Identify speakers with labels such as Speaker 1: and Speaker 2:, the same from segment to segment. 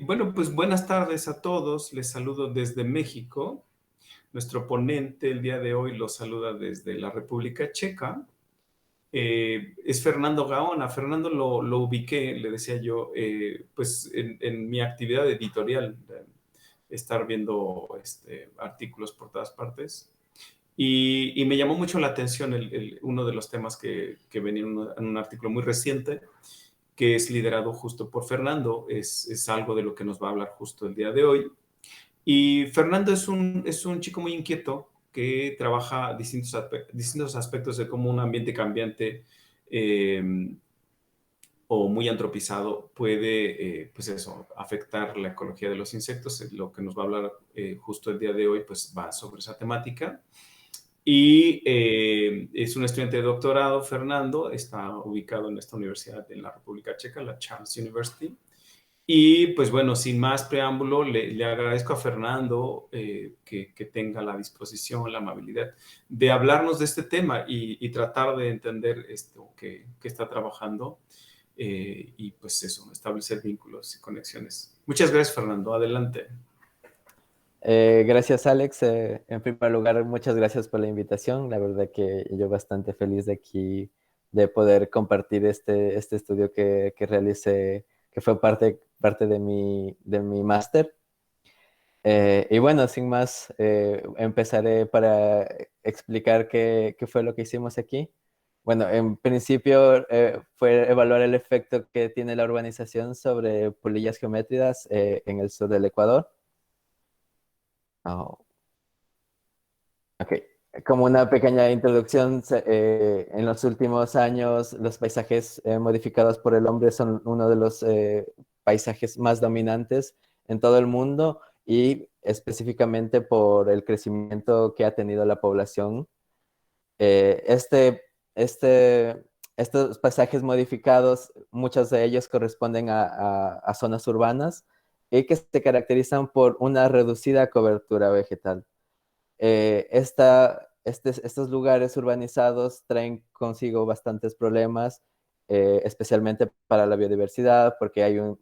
Speaker 1: Bueno, pues buenas tardes a todos. Les saludo desde México. Nuestro ponente el día de hoy los saluda desde la República Checa. Es Fernando Gaona. Fernando lo ubiqué, le decía yo, pues en mi actividad editorial, estar viendo artículos por todas partes. Y me llamó mucho la atención uno de los temas que venía en un artículo muy reciente, que es liderado justo por Fernando. Es algo de lo que nos va a hablar justo el día de hoy. Y Fernando es un chico muy inquieto que trabaja distintos aspectos de cómo un ambiente cambiante o muy antropizado puede, pues eso, afectar la ecología de los insectos. Lo que nos va a hablar justo el día de hoy, pues va sobre esa temática. Y es un estudiante de doctorado. Fernando está ubicado en esta universidad en la República Checa, la Charles University. Y pues bueno, sin más preámbulo, le agradezco a Fernando que tenga la disposición, la amabilidad de hablarnos de este tema y tratar de entender esto que está trabajando, y pues eso, establecer vínculos y conexiones. Muchas gracias, Fernando. Adelante.
Speaker 2: Gracias, Alex. En primer lugar, muchas gracias por la invitación. La verdad que yo bastante feliz de aquí, de poder compartir este estudio que realicé, que fue parte de mi máster. Y bueno, sin más, empezaré para explicar qué fue lo que hicimos aquí. Bueno, en principio fue evaluar el efecto que tiene la urbanización sobre polillas geométridas en el sur del Ecuador. Oh, ok. Como una pequeña introducción, en los últimos años los paisajes modificados por el hombre son uno de los paisajes más dominantes en todo el mundo y específicamente por el crecimiento que ha tenido la población. Eh, este, Estos paisajes modificados, muchos de ellos corresponden a zonas urbanas y que se caracterizan por una reducida cobertura vegetal. Estos lugares urbanizados traen consigo bastantes problemas, especialmente para la biodiversidad, porque hay un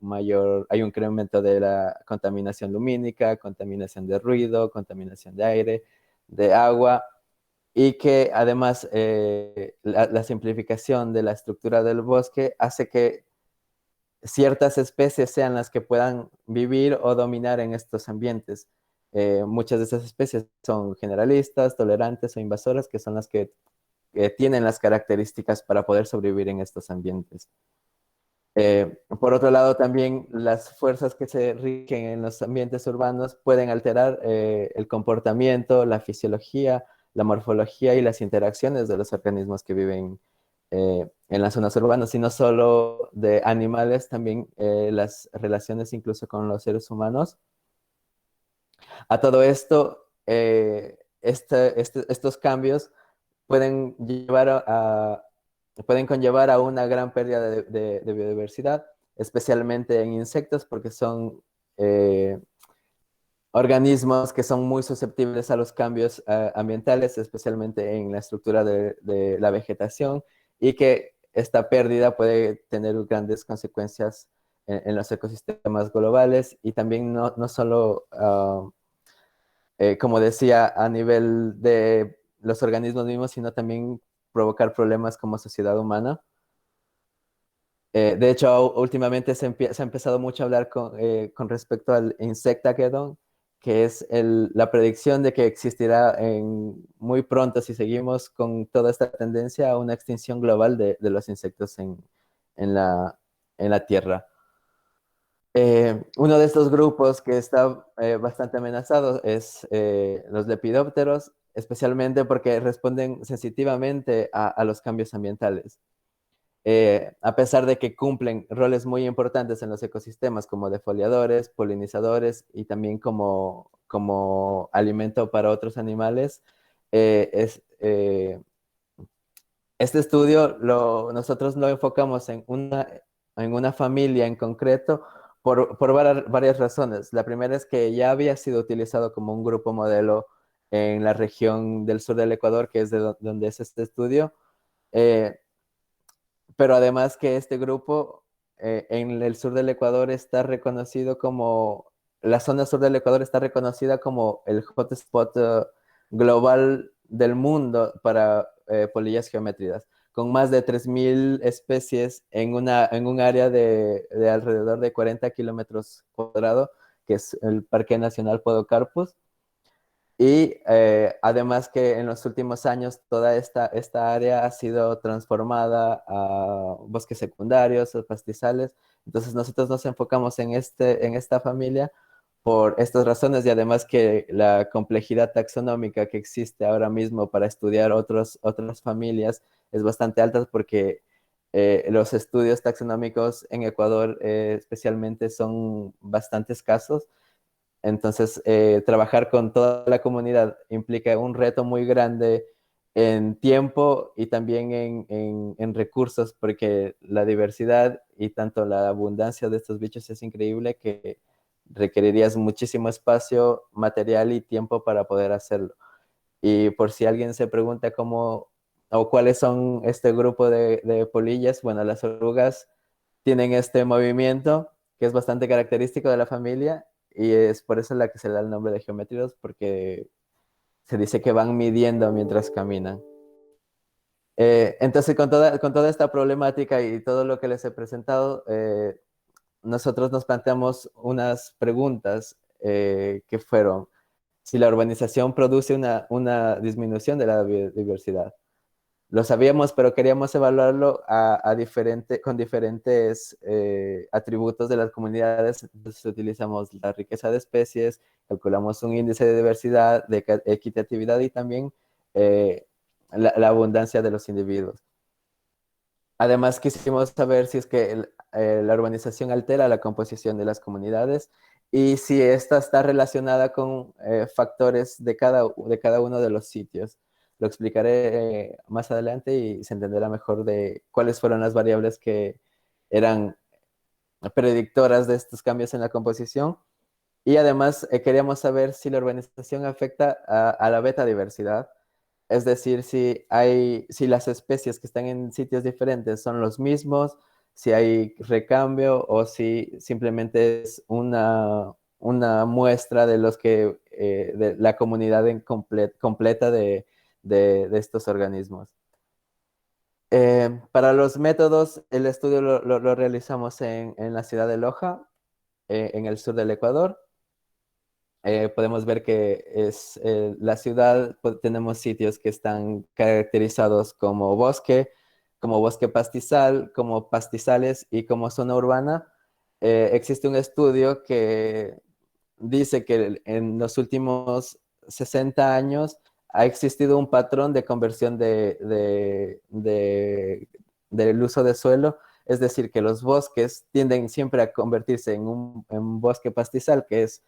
Speaker 2: incremento de la contaminación lumínica, contaminación de ruido, contaminación de aire, de agua, y que además la simplificación de la estructura del bosque hace que ciertas especies sean las que puedan vivir o dominar en estos ambientes. Muchas de esas especies son generalistas, tolerantes o invasoras, que son las que tienen las características para poder sobrevivir en estos ambientes. Por otro lado, también las fuerzas que se rigen en los ambientes urbanos pueden alterar el comportamiento, la fisiología, la morfología y las interacciones de los organismos que viven en las zonas urbanas, y no solo de animales, también las relaciones incluso con los seres humanos. A todo esto, estos cambios pueden pueden conllevar a una gran pérdida de biodiversidad, especialmente en insectos, porque son organismos que son muy susceptibles a los cambios ambientales, especialmente en la estructura de la vegetación, y que esta pérdida puede tener grandes consecuencias en los ecosistemas globales y también no solo, como decía, a nivel de los organismos mismos, sino también provocar problemas como sociedad humana. De hecho, últimamente se ha empezado mucho a hablar con respecto al Insectageddon, que es la predicción de que existirá muy pronto, si seguimos con toda esta tendencia, a una extinción global de los insectos en la Tierra. Uno de estos grupos que está bastante amenazado es los lepidópteros, especialmente porque responden sensitivamente a los cambios ambientales. A pesar de que cumplen roles muy importantes en los ecosistemas como defoliadores, polinizadores y también como alimento para otros animales, este estudio nosotros lo enfocamos en una familia en concreto por varias razones. La primera es que ya había sido utilizado como un grupo modelo en la región del sur del Ecuador, que es donde es este estudio. Pero además que este grupo en el sur del Ecuador está reconocido como, la zona sur del Ecuador está reconocida como el hotspot global del mundo para polillas geométridas, con más de 3.000 especies en un área de alrededor de 40 kilómetros cuadrados, que es el Parque Nacional Podocarpus. Y además que en los últimos años toda esta área ha sido transformada a bosques secundarios, a pastizales. Entonces nosotros nos enfocamos en esta familia por estas razones y además que la complejidad taxonómica que existe ahora mismo para estudiar otras familias es bastante alta porque los estudios taxonómicos en Ecuador especialmente son bastante escasos. Entonces, trabajar con toda la comunidad implica un reto muy grande en tiempo y también en recursos, porque la diversidad y tanto la abundancia de estos bichos es increíble que requerirías muchísimo espacio, material y tiempo para poder hacerlo. Y por si alguien se pregunta cómo o cuáles son este grupo de polillas, bueno, las orugas tienen este movimiento que es bastante característico de la familia y es por eso la que se le da el nombre de geométridos, porque se dice que van midiendo mientras caminan. Entonces, con toda esta problemática y todo lo que les he presentado, nosotros nos planteamos unas preguntas que fueron si la urbanización produce una disminución de la biodiversidad. Lo sabíamos, pero queríamos evaluarlo con diferentes atributos de las comunidades. Entonces utilizamos la riqueza de especies, calculamos un índice de diversidad, de equitatividad y también la abundancia de los individuos. Además, quisimos saber si es que la urbanización altera la composición de las comunidades y si esta está relacionada con factores de cada uno de los sitios. Lo explicaré más adelante y se entenderá mejor de cuáles fueron las variables que eran predictoras de estos cambios en la composición. Y además queríamos saber si la urbanización afecta a la beta diversidad, es decir, si las especies que están en sitios diferentes son los mismos, si hay recambio o si simplemente es una muestra de de la comunidad completa de estos organismos. Para los métodos, el estudio lo realizamos en la ciudad de Loja, en el sur del Ecuador. Podemos ver que es la ciudad, tenemos sitios que están caracterizados como bosque pastizal, como pastizales y como zona urbana. Existe un estudio que dice que en los últimos 60 años ha existido un patrón de conversión del uso de suelo, es decir, que los bosques tienden siempre a convertirse en bosque pastizal, que es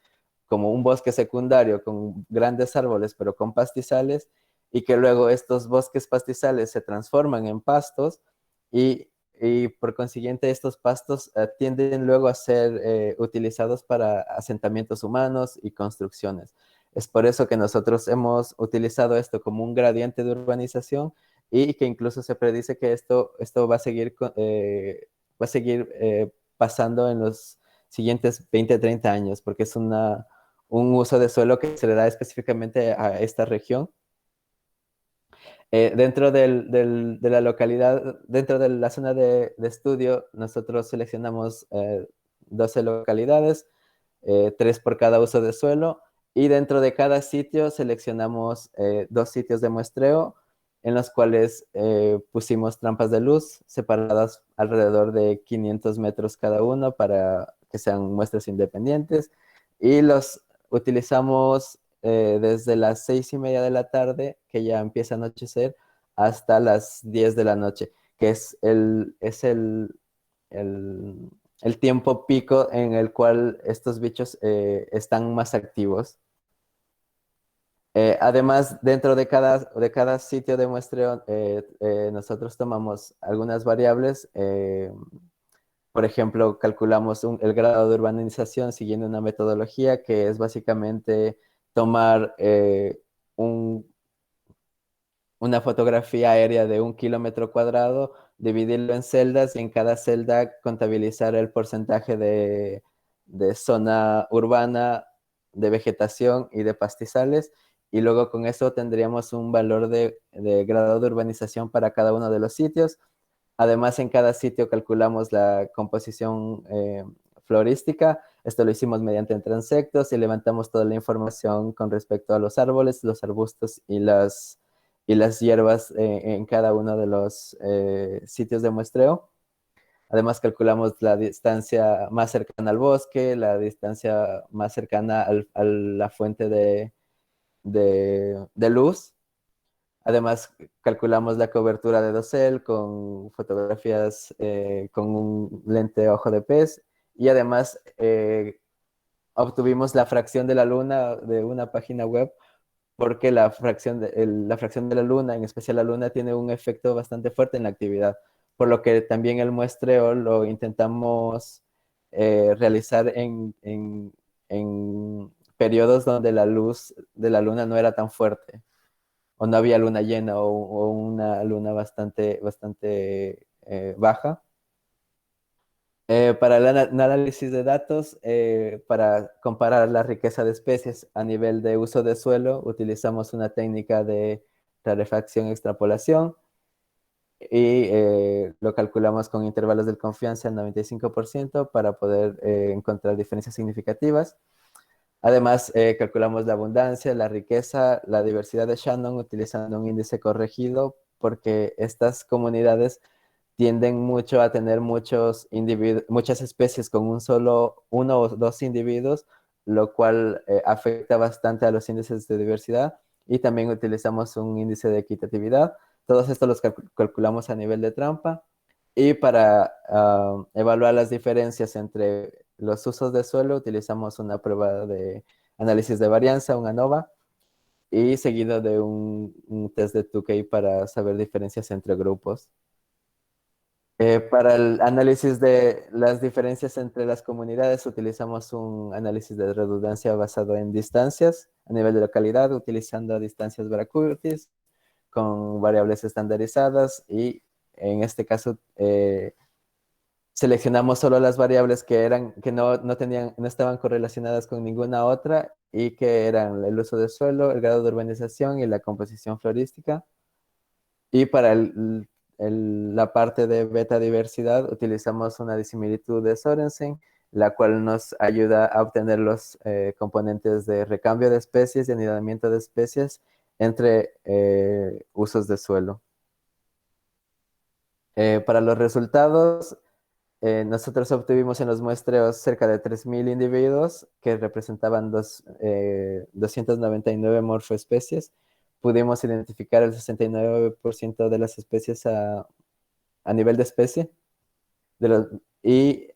Speaker 2: como un bosque secundario con grandes árboles, pero con pastizales, y que luego estos bosques pastizales se transforman en pastos y por consiguiente estos pastos tienden luego a ser utilizados para asentamientos humanos y construcciones. Es por eso que nosotros hemos utilizado esto como un gradiente de urbanización y que incluso se predice que esto va a seguir pasando en los siguientes 20, 30 años, porque es un uso de suelo que se le da específicamente a esta región. Dentro de la localidad, dentro de la zona de estudio, nosotros seleccionamos 12 localidades, 3 por cada uso de suelo, y dentro de cada sitio seleccionamos 2 sitios de muestreo, en los cuales pusimos trampas de luz separadas alrededor de 500 metros cada uno para que sean muestras independientes, y los utilizamos desde las 6:30 de la tarde, que ya empieza a anochecer, hasta las 10 de la noche, que es el, el tiempo pico en el cual estos bichos están más activos. Además, dentro de cada sitio de muestreo, nosotros tomamos algunas variables. Por ejemplo, calculamos el grado de urbanización siguiendo una metodología que es básicamente tomar una fotografía aérea de 1 km², dividirlo en celdas y en cada celda contabilizar el porcentaje de zona urbana, de vegetación y de pastizales. Y luego con eso tendríamos un valor de grado de urbanización para cada uno de los sitios. Además, en cada sitio calculamos la composición florística. Esto lo hicimos mediante transectos y levantamos toda la información con respecto a los árboles, los arbustos y las hierbas en cada uno de los sitios de muestreo. Además, calculamos la distancia más cercana al bosque, la distancia más cercana a la fuente de luz. Además, calculamos la cobertura de dosel con fotografías con un lente ojo de pez y además obtuvimos la fracción de la luna de una página web porque la fracción de la luna, en especial la luna, tiene un efecto bastante fuerte en la actividad, por lo que también el muestreo lo intentamos realizar en periodos donde la luz de la luna no era tan fuerte o no había luna llena o una luna bastante baja. Para el análisis de datos, para comparar la riqueza de especies a nivel de uso de suelo, utilizamos una técnica de rarefacción-extrapolación y lo calculamos con intervalos de confianza al 95% para poder encontrar diferencias significativas. Además, calculamos la abundancia, la riqueza, la diversidad de Shannon utilizando un índice corregido porque estas comunidades tienden mucho a tener muchas especies con uno o dos individuos, lo cual afecta bastante a los índices de diversidad. Y también utilizamos un índice de equitatividad. Todos estos los calculamos a nivel de trampa. Y para evaluar las diferencias entre los usos de suelo, utilizamos una prueba de análisis de varianza, un ANOVA, y seguido de un test de Tukey para saber diferencias entre grupos. Para el análisis de las diferencias entre las comunidades, utilizamos un análisis de redundancia basado en distancias a nivel de localidad, utilizando distancias Barracutis con variables estandarizadas y en este caso seleccionamos solo las variables que no estaban correlacionadas con ninguna otra y que eran el uso de suelo, el grado de urbanización y la composición florística. Y para la parte de beta diversidad utilizamos una disimilitud de Sorensen, la cual nos ayuda a obtener los componentes de recambio de especies y anidamiento de especies entre usos de suelo. Para los resultados, nosotros obtuvimos en los muestreos cerca de 3.000 individuos que representaban 299 morfoespecies. Pudimos identificar el 69% de las especies a nivel de especie. Y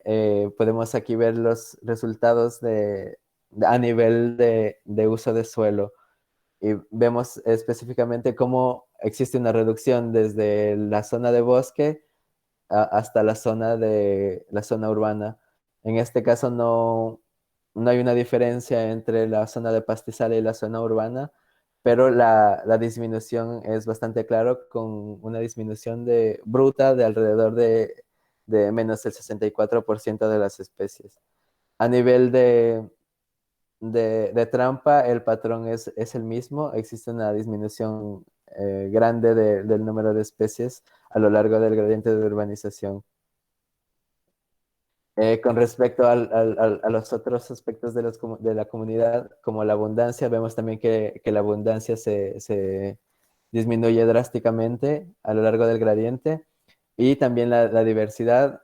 Speaker 2: podemos aquí ver los resultados a nivel de uso de suelo. Y vemos específicamente cómo existe una reducción desde la zona de bosque hasta la zona urbana. En este caso no hay una diferencia entre la zona de pastizal y la zona urbana, pero la disminución es bastante claro con una disminución bruta de alrededor de menos del 64% de las especies. A nivel de trampa, el patrón es el mismo, existe una disminución grande del número de especies a lo largo del gradiente de urbanización. Con respecto a los otros aspectos de la comunidad, como la abundancia, vemos también que la abundancia se disminuye drásticamente a lo largo del gradiente y también la diversidad.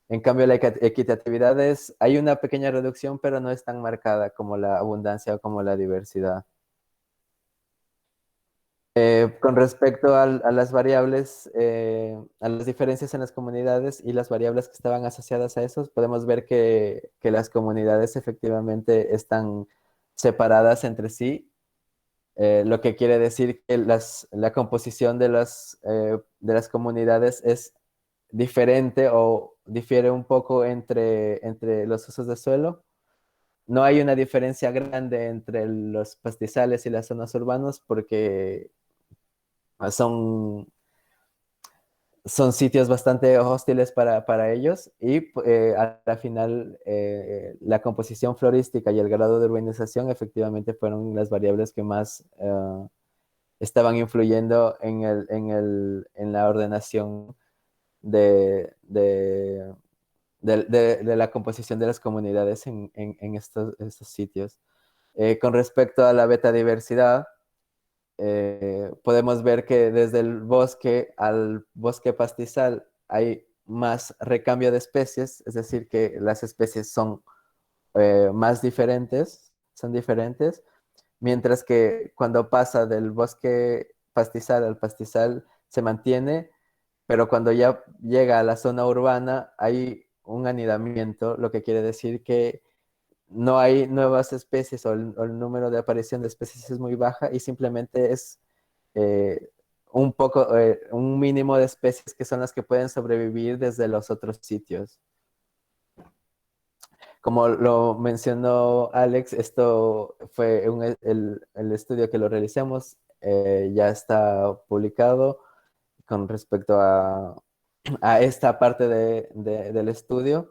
Speaker 2: En cambio, la equitatividad hay una pequeña reducción, pero no es tan marcada como la abundancia o como la diversidad. Con respecto a las variables, a las diferencias en las comunidades y las variables que estaban asociadas a esos, podemos ver que las comunidades efectivamente están separadas entre sí, lo que quiere decir que la composición de las comunidades es diferente o difiere un poco entre los usos de suelo. No hay una diferencia grande entre los pastizales y las zonas urbanas porque son, son sitios bastante hostiles para ellos y a la final la composición florística y el grado de urbanización efectivamente fueron las variables que más estaban influyendo en la ordenación de, de la composición de las comunidades en estos sitios. Con respecto a la betadiversidad, podemos ver que desde el bosque al bosque pastizal hay más recambio de especies, es decir, que las especies son más diferentes, son diferentes, mientras que cuando pasa del bosque pastizal al pastizal se mantiene, pero cuando ya llega a la zona urbana hay un anidamiento, lo que quiere decir que no hay nuevas especies o el número de aparición de especies es muy baja y simplemente es eh, un mínimo de especies que son las que pueden sobrevivir desde los otros sitios. Como lo mencionó Alex, esto fue el estudio que lo realizamos, ya está publicado con respecto a esta parte del estudio,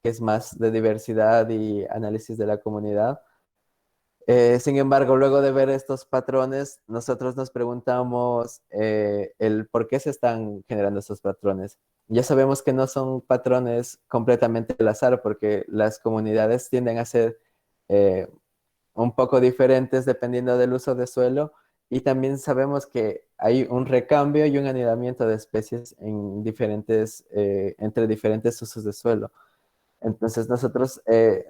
Speaker 2: que es más de diversidad y análisis de la comunidad. Sin embargo, luego de ver estos patrones, nosotros nos preguntamos el por qué se están generando estos patrones. Ya sabemos que no son patrones completamente al azar, porque las comunidades tienden a ser eh, un poco diferentes dependiendo del uso de suelo, y también sabemos que hay un recambio y un anidamiento de especies entre diferentes usos de suelo. Entonces nosotros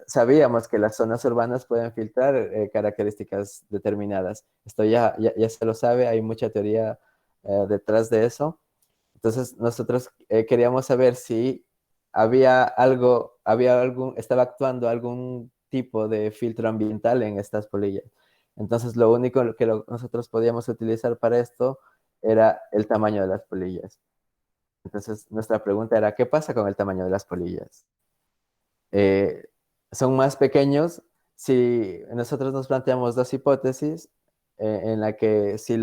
Speaker 2: sabíamos que las zonas urbanas pueden filtrar características determinadas. Esto ya se lo sabe, hay mucha teoría detrás de eso. Entonces nosotros queríamos saber si estaba actuando algún tipo de filtro ambiental en estas polillas. Entonces lo único que nosotros podíamos utilizar para esto era el tamaño de las polillas. Entonces nuestra pregunta era, ¿qué pasa con el tamaño de las polillas? eh, Son más pequeños si nosotros nos planteamos dos hipótesis en la que si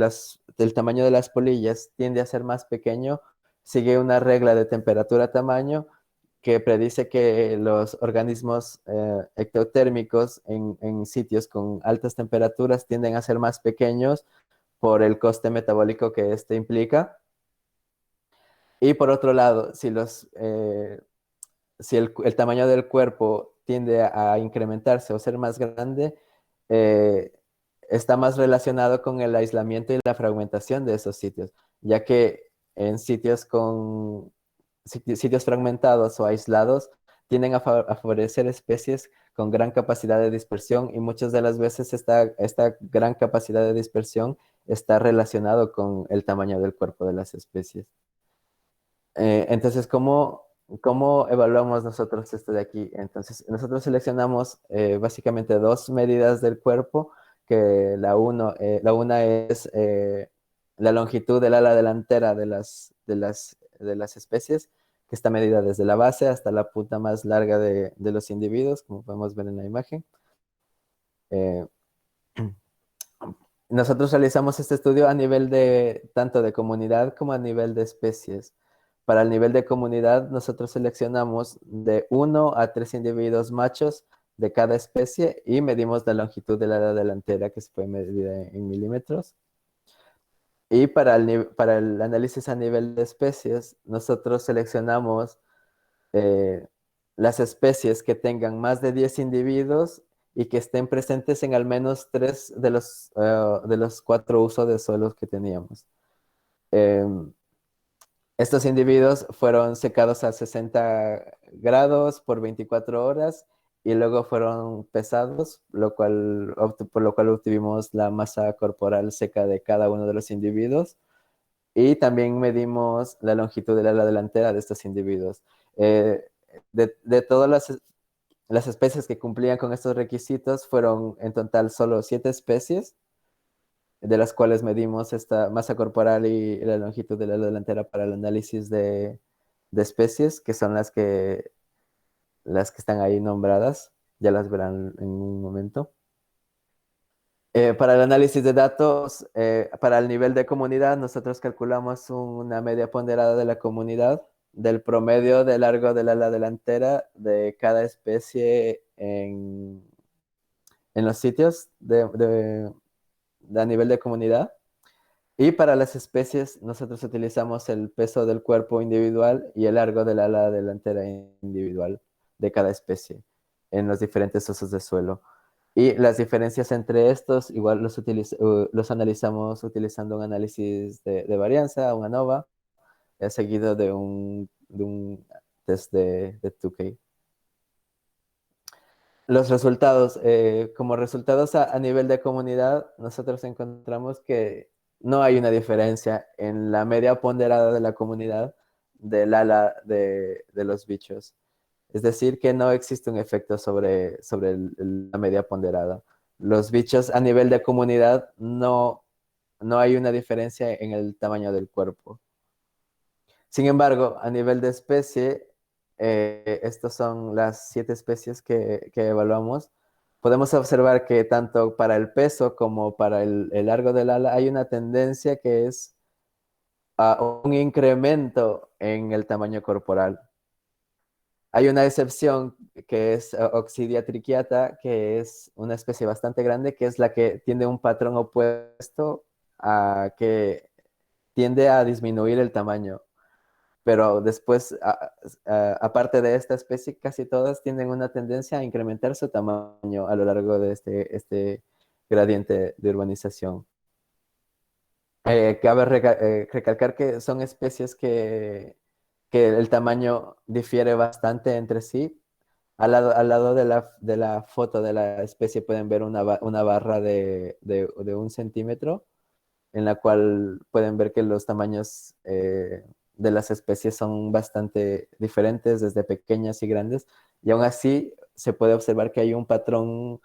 Speaker 2: el tamaño de las polillas tiende a ser más pequeño, sigue una regla de temperatura-tamaño que predice que los organismos ectotérmicos en sitios con altas temperaturas tienden a ser más pequeños por el coste metabólico que este implica. Y por otro lado, si el tamaño del cuerpo tiende a incrementarse o ser más grande, eh, está más relacionado con el aislamiento y la fragmentación de esos sitios, ya que en sitios fragmentados o aislados tienden a favorecer especies con gran capacidad de dispersión, y muchas de las veces esta gran capacidad de dispersión está relacionado con el tamaño del cuerpo de las especies. Entonces, ¿cómo evaluamos nosotros esto de aquí? Entonces, nosotros seleccionamos básicamente dos medidas del cuerpo, que la una es la longitud del ala delantera de las especies, que está medida desde la base hasta la punta más larga de los individuos, como podemos ver en la imagen. Eh, Nosotros realizamos este estudio a nivel tanto de comunidad como a nivel de especies. Para el nivel de comunidad, nosotros seleccionamos de 1 a 3 individuos machos de cada especie y medimos la longitud de la ala delantera, que se puede medir en milímetros. Y para el análisis a nivel de especies, nosotros seleccionamos eh, las especies que tengan más de 10 individuos y que estén presentes en al menos 3 de los 4 usos de suelos que teníamos. Eh, Estos individuos fueron secados a 60 grados por 24 horas y luego fueron pesados, por lo cual obtuvimos la masa corporal seca de cada uno de los individuos. Y también medimos la longitud de la ala delantera de estos individuos. Eh, de todas las especies que cumplían con estos requisitos, fueron en total solo 7 especies, de las cuales medimos esta masa corporal y la longitud de la ala delantera para el análisis de especies, que son las que están ahí nombradas. Ya las verán en un momento. Para el análisis de datos, para el nivel de comunidad, nosotros calculamos una media ponderada de la comunidad, del promedio de largo del ala delantera de cada especie en los sitios a nivel de comunidad. Y para las especies, nosotros utilizamos el peso del cuerpo individual y el largo del ala delantera individual de cada especie en los diferentes usos de suelo. Y las diferencias entre estos, igual los analizamos utilizando un análisis de varianza, un ANOVA, seguido de un test de Tukey. Los resultados, como resultados a nivel de comunidad, nosotros encontramos que no hay una diferencia en la media ponderada de la comunidad del ala de los bichos. Es decir, que no existe un efecto sobre la media ponderada. Los bichos a nivel de comunidad no hay una diferencia en el tamaño del cuerpo. Sin embargo, a nivel de especie, estas son las 7 especies que evaluamos. Podemos observar que tanto para el peso como para el largo del ala hay una tendencia que es a un incremento en el tamaño corporal. Hay una excepción que es Oxidia triquiata, que es una especie bastante grande, que es la que tiene un patrón opuesto a que tiende a disminuir el tamaño. Pero después, aparte de esta especie, casi todas tienen una tendencia a incrementar su tamaño a lo largo de este gradiente de urbanización. Cabe recalcar que son especies que el tamaño difiere bastante entre sí. Al lado de la foto de la especie pueden ver una barra de 1 centímetro, en la cual pueden ver que los tamaños de las especies son bastante diferentes, desde pequeñas y grandes, y aún así se puede observar que hay un patrón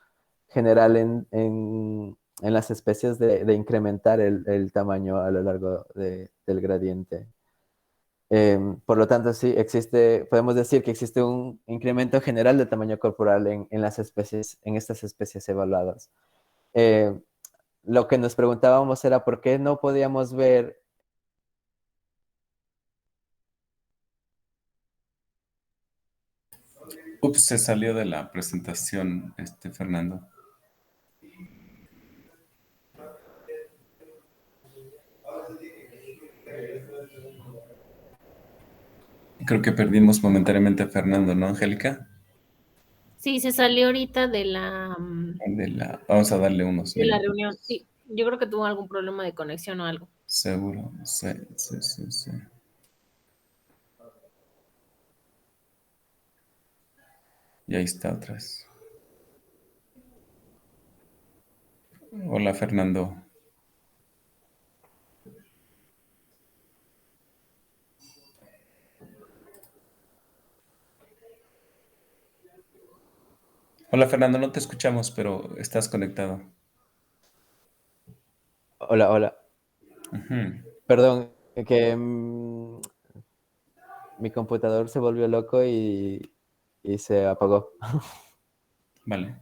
Speaker 2: general en las especies de incrementar el tamaño a lo largo del gradiente. Por lo tanto, sí, podemos decir que existe un incremento general de tamaño corporal en las especies, en estas especies evaluadas. Lo que nos preguntábamos era por qué no podíamos ver.
Speaker 1: Ups, se salió de la presentación, Fernando. Creo que perdimos momentáneamente a Fernando, ¿no, Angélica?
Speaker 3: Sí, se salió ahorita
Speaker 1: Vamos a darle unos
Speaker 3: de la
Speaker 1: minutos.
Speaker 3: reunión. Sí, yo creo que tuvo algún problema de conexión o algo.
Speaker 1: Seguro, sí, sí, sí, sí. Y ahí está otra vez. Hola, Fernando. Hola, Fernando, no te escuchamos, pero estás conectado.
Speaker 2: Hola, hola.
Speaker 1: Ujú.
Speaker 2: Perdón, que mi computador se volvió loco y se apagó.
Speaker 1: Vale.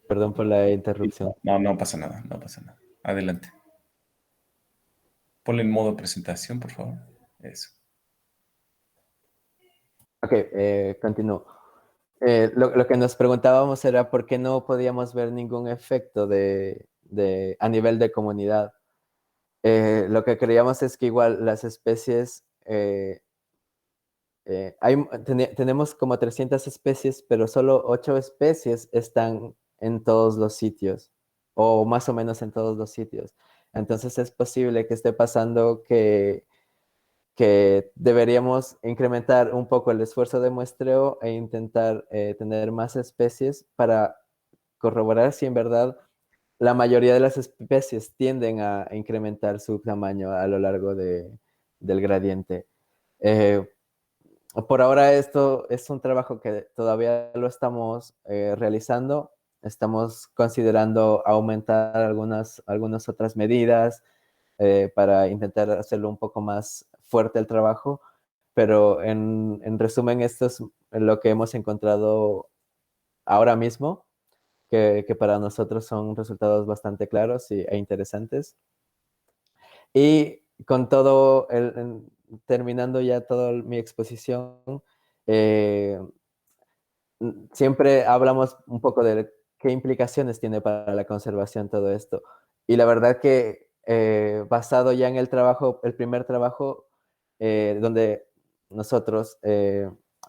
Speaker 2: Perdón por la interrupción.
Speaker 1: No, no pasa nada, no pasa nada. Adelante. Ponle en modo presentación, por favor. Eso.
Speaker 2: Ok, continúo. Lo que nos preguntábamos era por qué no podíamos ver ningún efecto a nivel de comunidad. Lo que creíamos es que igual las especies, tenemos como 300 especies, pero solo 8 especies están en todos los sitios, o más o menos en todos los sitios. Entonces es posible que esté pasando que deberíamos incrementar un poco el esfuerzo de muestreo e intentar tener más especies para corroborar si en verdad la mayoría de las especies tienden a incrementar su tamaño a lo largo del gradiente. Por ahora esto es un trabajo que todavía lo estamos realizando. Estamos considerando aumentar algunas otras medidas para intentar hacerlo un poco más fuerte el trabajo, pero en resumen esto es lo que hemos encontrado ahora mismo, que para nosotros son resultados bastante claros e interesantes. Y con todo, terminando ya toda mi exposición, siempre hablamos un poco de qué implicaciones tiene para la conservación todo esto. Y la verdad que basado ya en el trabajo, el primer trabajo, donde nosotros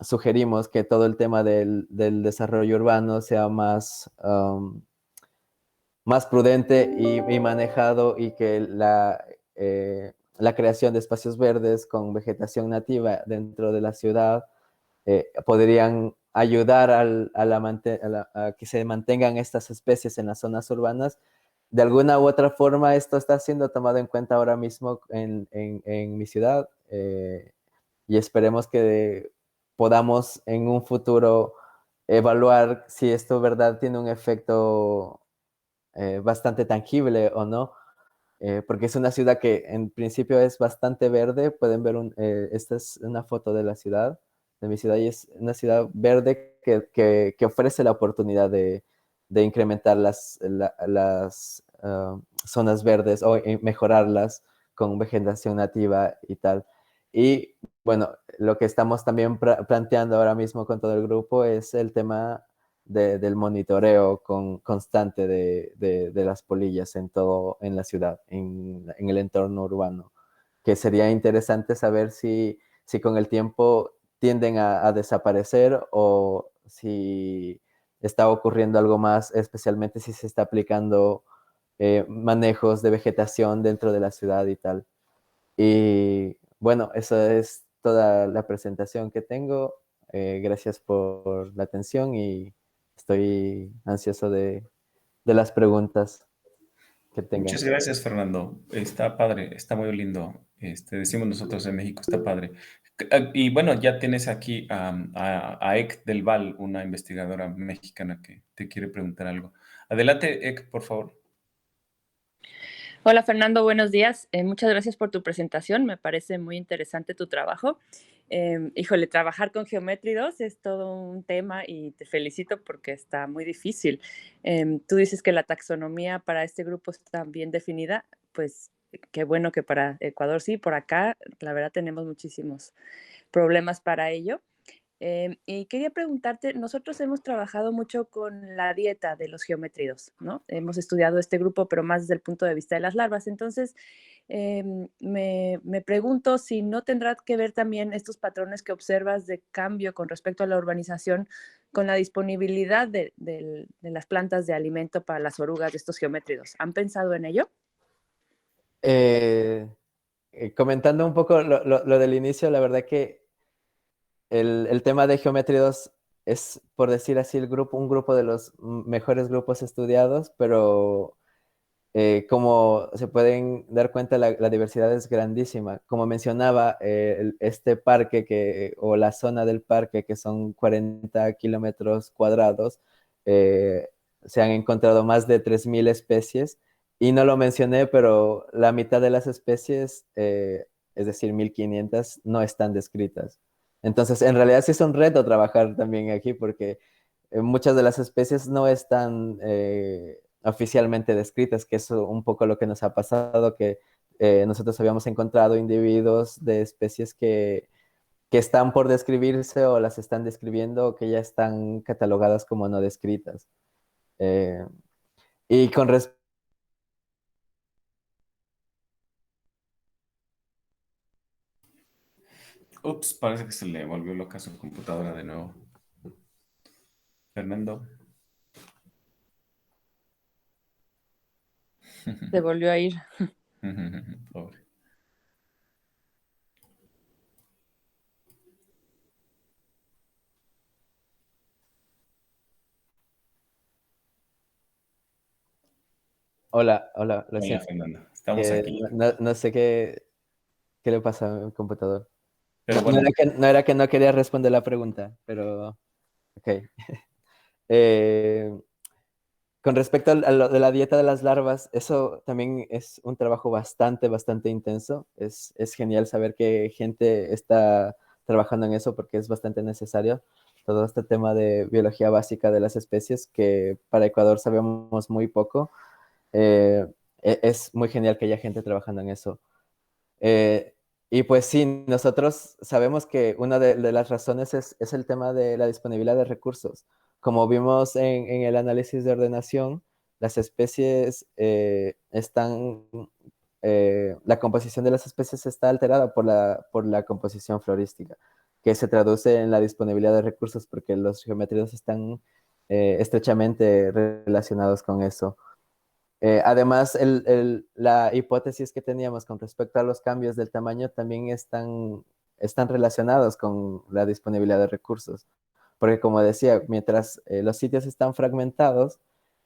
Speaker 2: sugerimos que todo el tema del desarrollo urbano sea más prudente y manejado, y que la creación de espacios verdes con vegetación nativa dentro de la ciudad podrían ayudar a que se mantengan estas especies en las zonas urbanas. De alguna u otra forma, esto está siendo tomado en cuenta ahora mismo en mi ciudad, y esperemos que podamos en un futuro evaluar si esto, verdad, tiene un efecto bastante tangible o no, porque es una ciudad que en principio es bastante verde. Pueden ver, esta es una foto de la ciudad, de mi ciudad, y es una ciudad verde que ofrece la oportunidad de incrementar las zonas verdes o mejorarlas con vegetación nativa y tal. Y bueno, lo que estamos también planteando ahora mismo con todo el grupo es el tema del monitoreo constante de las polillas en la ciudad, en el entorno urbano, que sería interesante saber si con el tiempo tienden a desaparecer, o si está ocurriendo algo más, especialmente si se está aplicando manejos de vegetación dentro de la ciudad y tal. Y bueno, eso es toda la presentación que tengo. Gracias por la atención, y estoy ansioso de las preguntas que tengan.
Speaker 1: Muchas gracias, Fernando. Está padre, está muy lindo. Decimos nosotros en México, está padre. Y bueno, ya tienes aquí a Ek del Val, una investigadora mexicana que te quiere preguntar algo. Adelante, Ek, por favor.
Speaker 4: Hola Fernando, buenos días. Muchas gracias por tu presentación. Me parece muy interesante tu trabajo. Híjole, trabajar con geométridos es todo un tema y te felicito porque está muy difícil. Tú dices que la taxonomía para este grupo está bien definida, pues qué bueno que para Ecuador sí, por acá la verdad tenemos muchísimos problemas para ello. Y quería preguntarte, nosotros hemos trabajado mucho con la dieta de los geométridos, ¿no? Hemos estudiado este grupo, pero más desde el punto de vista de las larvas. Entonces, me pregunto si no tendrá que ver también estos patrones que observas de cambio con respecto a la urbanización con la disponibilidad de las plantas de alimento para las orugas de estos geométridos. ¿Han pensado en ello?
Speaker 2: Comentando un poco lo del inicio, la verdad que el tema de Geometry 2 es, por decir así, un grupo de los mejores grupos estudiados, pero como se pueden dar cuenta, la diversidad es grandísima. Como mencionaba, este parque o la zona del parque, que son 40 kilómetros cuadrados, se han encontrado más de 3.000 especies, y no lo mencioné, pero la mitad de las especies, es decir, 1.500, no están descritas. Entonces, en realidad sí es un reto trabajar también aquí, porque muchas de las especies no están oficialmente descritas, que es un poco lo que nos ha pasado, que nosotros habíamos encontrado individuos de especies que están por describirse, o las están describiendo, o que ya están catalogadas como no descritas. Y con respecto...
Speaker 1: Ups, parece que se le volvió loca su computadora de nuevo. Fernando.
Speaker 4: Se volvió a ir.
Speaker 1: Pobre.
Speaker 2: Hola, lo
Speaker 1: Hola,
Speaker 2: siento.
Speaker 1: Fernando. Estamos aquí.
Speaker 2: No sé qué le pasa a mi computador.
Speaker 1: Pero
Speaker 2: No,
Speaker 1: bueno,
Speaker 2: no era que no quería responder la pregunta, pero ok. Eh, con respecto a lo de la dieta de las larvas, eso también es un trabajo bastante intenso. Es genial saber que gente está trabajando en eso, porque es bastante necesario. todo este tema de biología básica de las especies, que para Ecuador sabemos muy poco. Es muy genial que haya gente trabajando en eso. Y pues sí, nosotros sabemos que una de las razones es el tema de la disponibilidad de recursos. Como vimos en el análisis de ordenación, las especies la composición de las especies está alterada por la composición florística, que se traduce en la disponibilidad de recursos porque los geométridos están estrechamente relacionados con eso. Además, la hipótesis que teníamos con respecto a los cambios del tamaño también están relacionados con la disponibilidad de recursos. Porque como decía, mientras los sitios están fragmentados,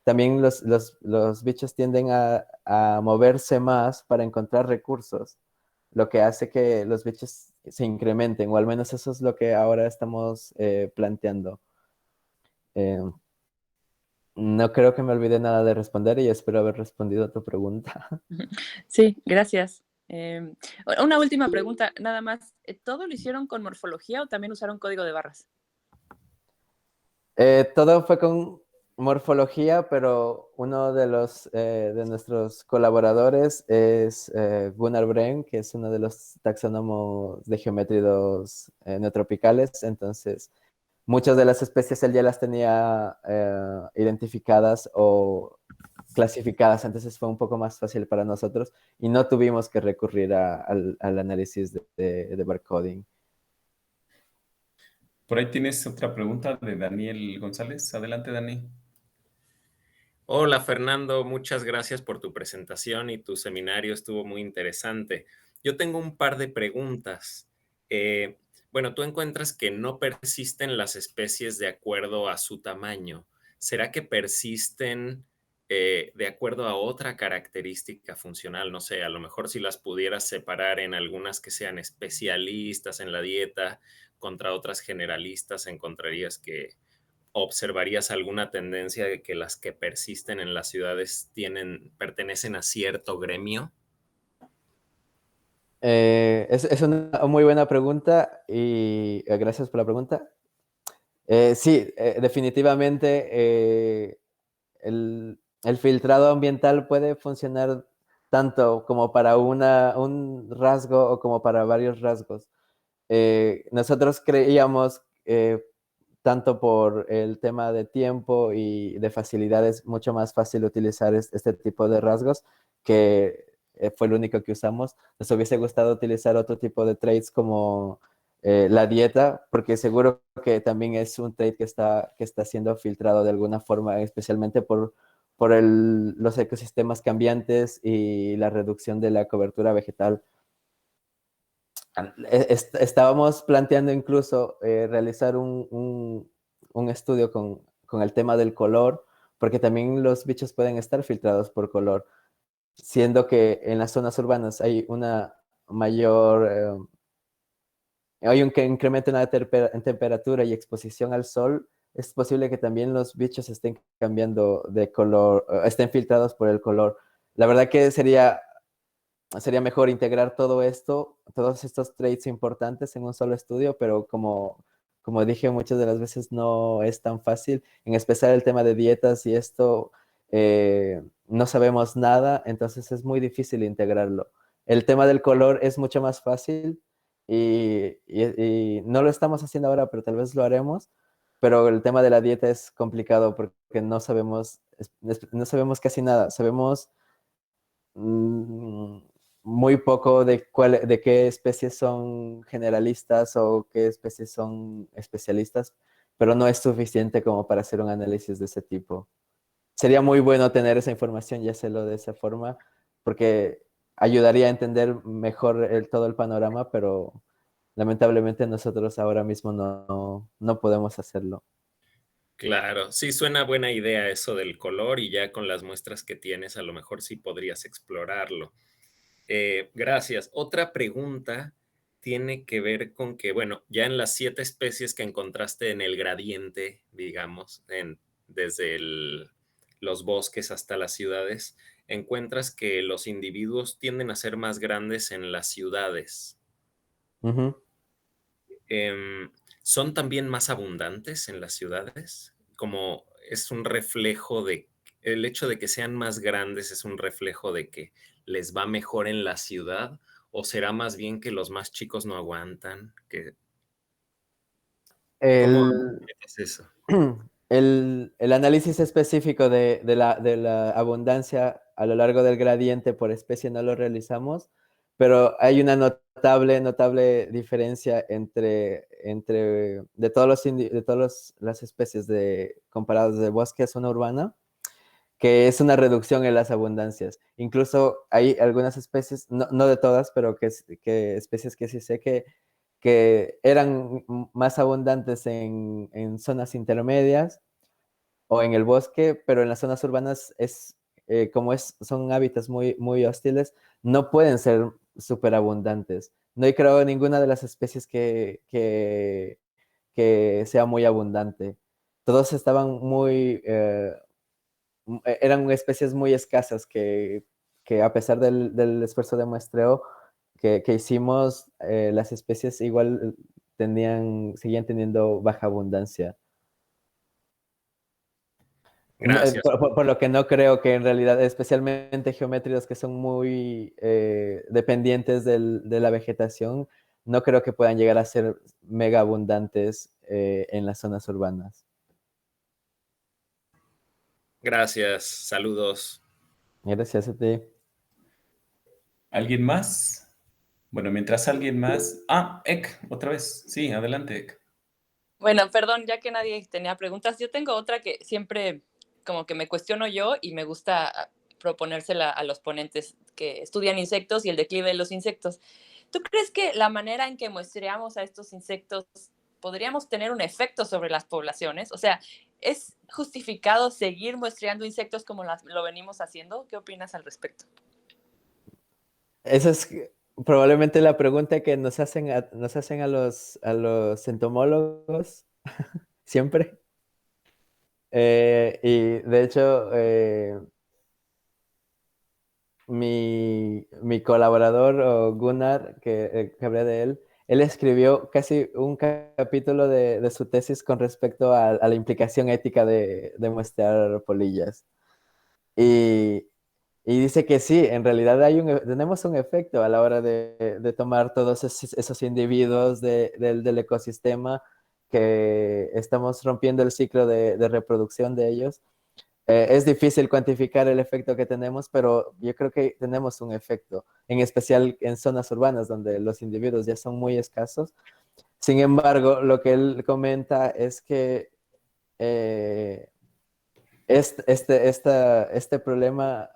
Speaker 2: también los bichos tienden a moverse más para encontrar recursos, lo que hace que los bichos se incrementen, o al menos eso es lo que ahora estamos planteando. Eh, no creo que me olvide nada de responder y espero haber respondido a tu pregunta.
Speaker 4: Sí, gracias. Una última pregunta, nada más. ¿Todo lo hicieron con morfología o también usaron código de barras?
Speaker 2: Todo fue con morfología, pero uno de nuestros colaboradores es Gunnar Brehm, que es uno de los taxónomos de geométridos neotropicales. Entonces, muchas de las especies él ya las tenía identificadas o clasificadas, entonces fue un poco más fácil para nosotros y no tuvimos que recurrir al análisis de barcoding.
Speaker 1: Por ahí tienes otra pregunta de Daniel González. Adelante, Dani.
Speaker 5: Hola Fernando, muchas gracias por tu presentación y tu seminario estuvo muy interesante. Yo tengo un par de preguntas. Bueno, tú encuentras que no persisten las especies de acuerdo a su tamaño. ¿Será que persisten de acuerdo a otra característica funcional? No sé, a lo mejor si las pudieras separar en algunas que sean especialistas en la dieta contra otras generalistas, encontrarías que ¿observarías alguna tendencia de que las que persisten en las ciudades pertenecen a cierto gremio?
Speaker 2: Es una muy buena pregunta y gracias por la pregunta. Sí, definitivamente el filtrado ambiental puede funcionar tanto como para un rasgo o como para varios rasgos. Nosotros creíamos, tanto por el tema de tiempo y de facilidades, mucho más fácil utilizar este tipo de rasgos, que fue el único que usamos. Nos hubiese gustado utilizar otro tipo de traits como la dieta, porque seguro que también es un trait que está siendo filtrado de alguna forma, especialmente por los ecosistemas cambiantes y la reducción de la cobertura vegetal. Estábamos planteando incluso realizar un estudio con el tema del color, porque también los bichos pueden estar filtrados por color, siendo que en las zonas urbanas hay una mayor, hay un incremento en temperatura y exposición al sol. Es posible que también los bichos estén cambiando de color, estén filtrados por el color. La verdad que sería mejor integrar todo esto, todos estos traits importantes en un solo estudio, pero como dije, muchas de las veces no es tan fácil, en especial el tema de dietas y esto, no sabemos nada, entonces es muy difícil integrarlo. El tema del color es mucho más fácil y no lo estamos haciendo ahora, pero tal vez lo haremos, pero el tema de la dieta es complicado porque no sabemos casi nada, sabemos muy poco de qué especies son generalistas o qué especies son especialistas, pero no es suficiente como para hacer un análisis de ese tipo. Sería muy bueno tener esa información y hacerlo de esa forma, porque ayudaría a entender mejor todo el panorama, pero lamentablemente nosotros ahora mismo no podemos hacerlo.
Speaker 5: Claro, sí suena buena idea eso del color y ya con las muestras que tienes a lo mejor sí podrías explorarlo. Gracias. Otra pregunta tiene que ver con que, bueno, ya en las 7 especies que encontraste en el gradiente, digamos, desde los bosques hasta las ciudades, encuentras que los individuos tienden a ser más grandes en las ciudades.
Speaker 2: Ujú.
Speaker 5: ¿son también más abundantes en las ciudades? Como es un reflejo de, el hecho de que sean más grandes es un reflejo de que les va mejor en la ciudad, o será más bien que los más chicos no aguantan, ¿cómo
Speaker 2: El,
Speaker 5: es eso?
Speaker 2: el análisis específico de la abundancia a lo largo del gradiente por especie no lo realizamos, pero hay una notable diferencia de de todas las especies comparadas de bosque a zona urbana, que es una reducción en las abundancias. Incluso hay algunas especies, no de todas, pero que especies que sí sé que eran más abundantes en zonas intermedias o en el bosque, pero en las zonas urbanas son hábitats muy hostiles, no pueden ser súper abundantes. No hay, creo, ninguna de las especies que sea muy abundante. Todos estaban eran especies muy escasas que a pesar del esfuerzo de muestreo que hicimos, las especies igual seguían teniendo baja abundancia.
Speaker 5: Gracias.
Speaker 2: Por lo que no creo que en realidad, especialmente geométridos que son muy dependientes de la vegetación, no creo que puedan llegar a ser mega abundantes en las zonas urbanas.
Speaker 5: Gracias, saludos.
Speaker 2: Gracias a ti.
Speaker 1: ¿Alguien más? Bueno, mientras alguien más... Ek, otra vez. Sí, adelante, Ek.
Speaker 4: Bueno, perdón, ya que nadie tenía preguntas, yo tengo otra que siempre como que me cuestiono yo y me gusta proponérsela a los ponentes que estudian insectos y el declive de los insectos. ¿Tú crees que la manera en que muestreamos a estos insectos podríamos tener un efecto sobre las poblaciones? O sea, ¿es justificado seguir muestreando insectos como lo venimos haciendo? ¿Qué opinas al respecto?
Speaker 2: Esa es probablemente la pregunta que nos hacen a los entomólogos siempre. Y de hecho, mi colaborador, Gunnar, que hablé de él escribió casi un capítulo de su tesis con respecto a la implicación ética de muestrear polillas. Y, y dice que sí, en realidad tenemos un efecto a la hora de tomar todos esos individuos del ecosistema, que estamos rompiendo el ciclo de reproducción de ellos. Es difícil cuantificar el efecto que tenemos, pero yo creo que tenemos un efecto, en especial en zonas urbanas donde los individuos ya son muy escasos. Sin embargo, lo que él comenta es que eh, este problema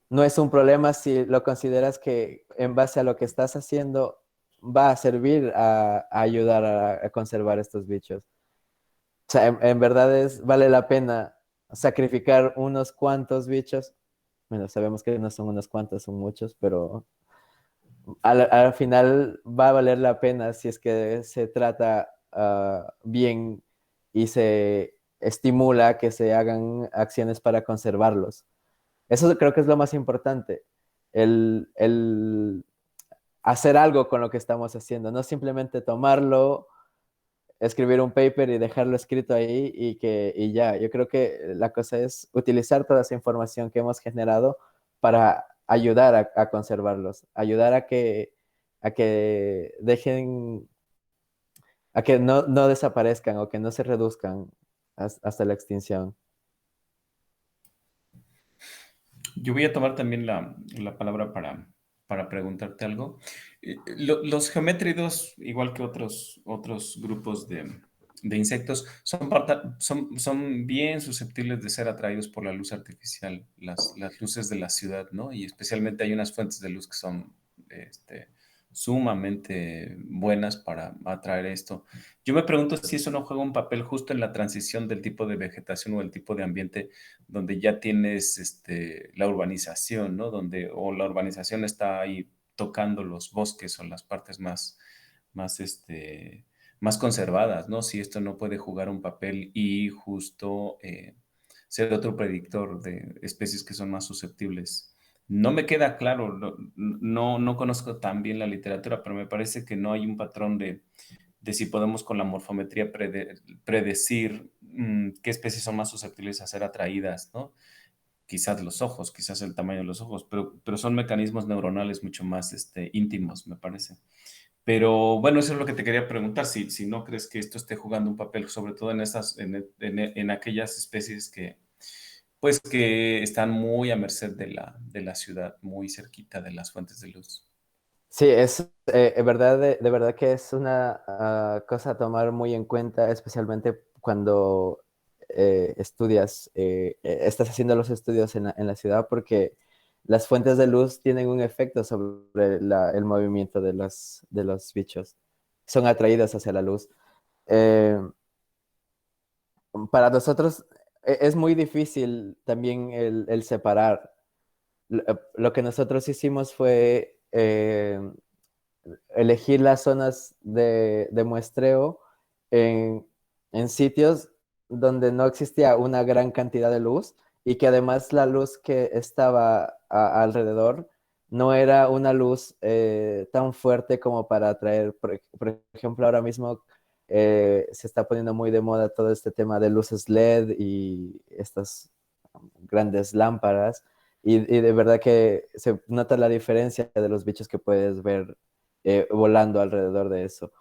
Speaker 2: no es un problema si lo consideras que en base a lo que estás haciendo va a servir a ayudar a conservar estos bichos. O sea, en verdad vale la pena sacrificar unos cuantos bichos. Bueno, sabemos que no son unos cuantos, son muchos, pero al final va a valer la pena si es que se trata bien y se estimula que se hagan acciones para conservarlos. Eso creo que es lo más importante, el hacer algo con lo que estamos haciendo, no simplemente tomarlo, escribir un paper y dejarlo escrito ahí y ya. Yo creo que la cosa es utilizar toda esa información que hemos generado para ayudar a conservarlos, ayudar a que dejen, a que no desaparezcan o que no se reduzcan hasta la extinción.
Speaker 1: Yo voy a tomar también la palabra para preguntarte algo. Los geométridos, igual que otros grupos de insectos, son bien susceptibles de ser atraídos por la luz artificial, las luces de la ciudad, ¿no? Y especialmente hay unas fuentes de luz que son sumamente buenas para atraer esto. Yo me pregunto si eso no juega un papel justo en la transición del tipo de vegetación o el tipo de ambiente donde ya tienes la urbanización, ¿no? O la urbanización está ahí tocando los bosques o las partes más conservadas, ¿no? Si esto no puede jugar un papel y justo ser otro predictor de especies que son más susceptibles. No me queda claro, no conozco tan bien la literatura, pero me parece que no hay un patrón de si podemos con la morfometría predecir qué especies son más susceptibles a ser atraídas, ¿no? Quizás los ojos, quizás el tamaño de los ojos, pero son mecanismos neuronales mucho más íntimos, me parece. Pero bueno, eso es lo que te quería preguntar, si no crees que esto esté jugando un papel, sobre todo en aquellas especies que, pues, que están muy a merced de la ciudad, muy cerquita de las fuentes de luz.
Speaker 2: Sí, es verdad, de verdad que es una cosa a tomar muy en cuenta, especialmente cuando estás haciendo los estudios en la ciudad, porque las fuentes de luz tienen un efecto sobre el movimiento de los bichos. Son atraídas hacia la luz. Eh, para nosotros es muy difícil también el separar. Lo que nosotros hicimos fue elegir las zonas de muestreo en, en sitios donde no existía una gran cantidad de luz y que además la luz que estaba alrededor no era una luz tan fuerte como para atraer, por ejemplo, ahora mismo se está poniendo muy de moda todo este tema de luces LED y estas grandes lámparas y de verdad que se nota la diferencia de los bichos que puedes ver volando alrededor de eso.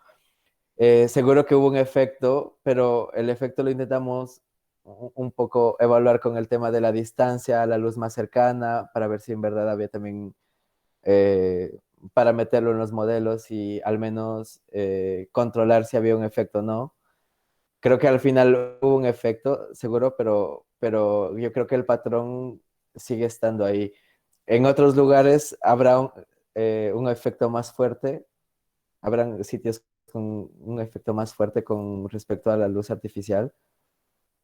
Speaker 2: Seguro que hubo un efecto, pero el efecto lo intentamos un poco evaluar con el tema de la distancia a la luz más cercana para ver si en verdad había también para meterlo en los modelos y al menos controlar si había un efecto o no. Creo que al final hubo un efecto, seguro, pero yo creo que el patrón sigue estando ahí. En otros lugares habrá un efecto más fuerte, habrán sitios con un efecto más fuerte con respecto a la luz artificial,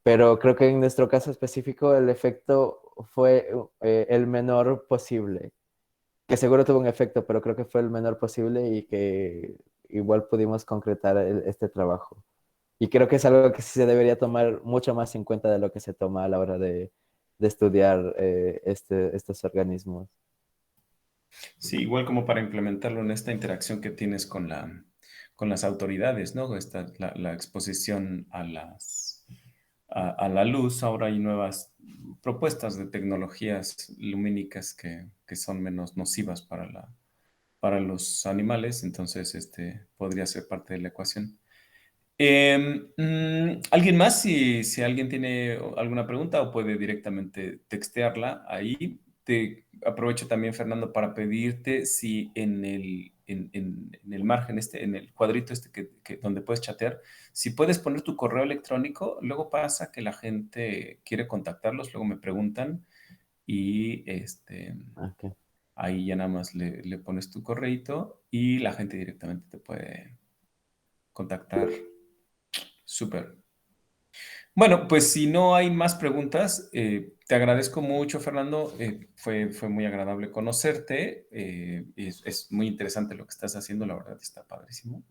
Speaker 2: pero creo que en nuestro caso específico el efecto fue el menor posible, que seguro tuvo un efecto, pero creo que fue el menor posible y que igual pudimos concretar este trabajo. Y creo que es algo que sí se debería tomar mucho más en cuenta de lo que se toma a la hora de estudiar estos organismos.
Speaker 1: Sí, igual como para implementarlo en esta interacción que tienes con las autoridades, ¿no? La exposición a la luz. Ahora hay nuevas propuestas de tecnologías lumínicas que son menos nocivas para los animales, entonces podría ser parte de la ecuación. ¿Alguien más? Si alguien tiene alguna pregunta o puede directamente textearla ahí. Te aprovecho también, Fernando, para pedirte si en el margen, en el cuadrito donde puedes chatear, si puedes poner tu correo electrónico. Luego pasa que la gente quiere contactarlos, luego me preguntan y
Speaker 2: Okay.
Speaker 1: ahí ya nada más le pones tu correito y la gente directamente te puede contactar. Súper. Bueno, pues si no hay más preguntas, te agradezco mucho, Fernando. Fue muy agradable conocerte. Es muy interesante lo que estás haciendo, la verdad está padrísimo.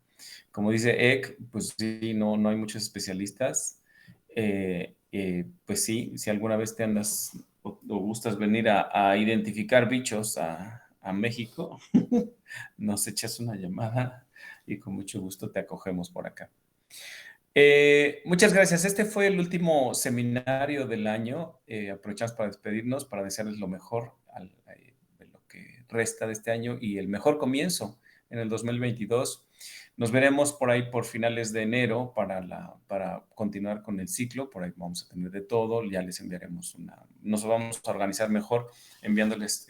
Speaker 1: Como dice Ek, pues sí, no hay muchos especialistas. Pues sí, si alguna vez te andas o gustas venir a identificar bichos a México, nos echas una llamada y con mucho gusto te acogemos por acá. Muchas gracias. Este fue el último seminario del año. Aprovechamos para despedirnos, para desearles lo mejor de lo que resta de este año y el mejor comienzo en el 2022. Nos veremos por ahí por finales de enero para continuar con el ciclo. Por ahí vamos a tener de todo. Ya les enviaremos nos vamos a organizar mejor enviándoles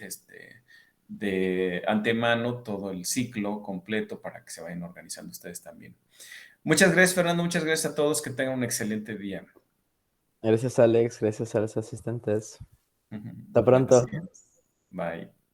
Speaker 1: de antemano todo el ciclo completo para que se vayan organizando ustedes también. Muchas gracias, Fernando. Muchas gracias a todos. Que tengan un excelente día.
Speaker 2: Gracias, Alex. Gracias a los asistentes. Hasta pronto.
Speaker 1: Gracias. Bye.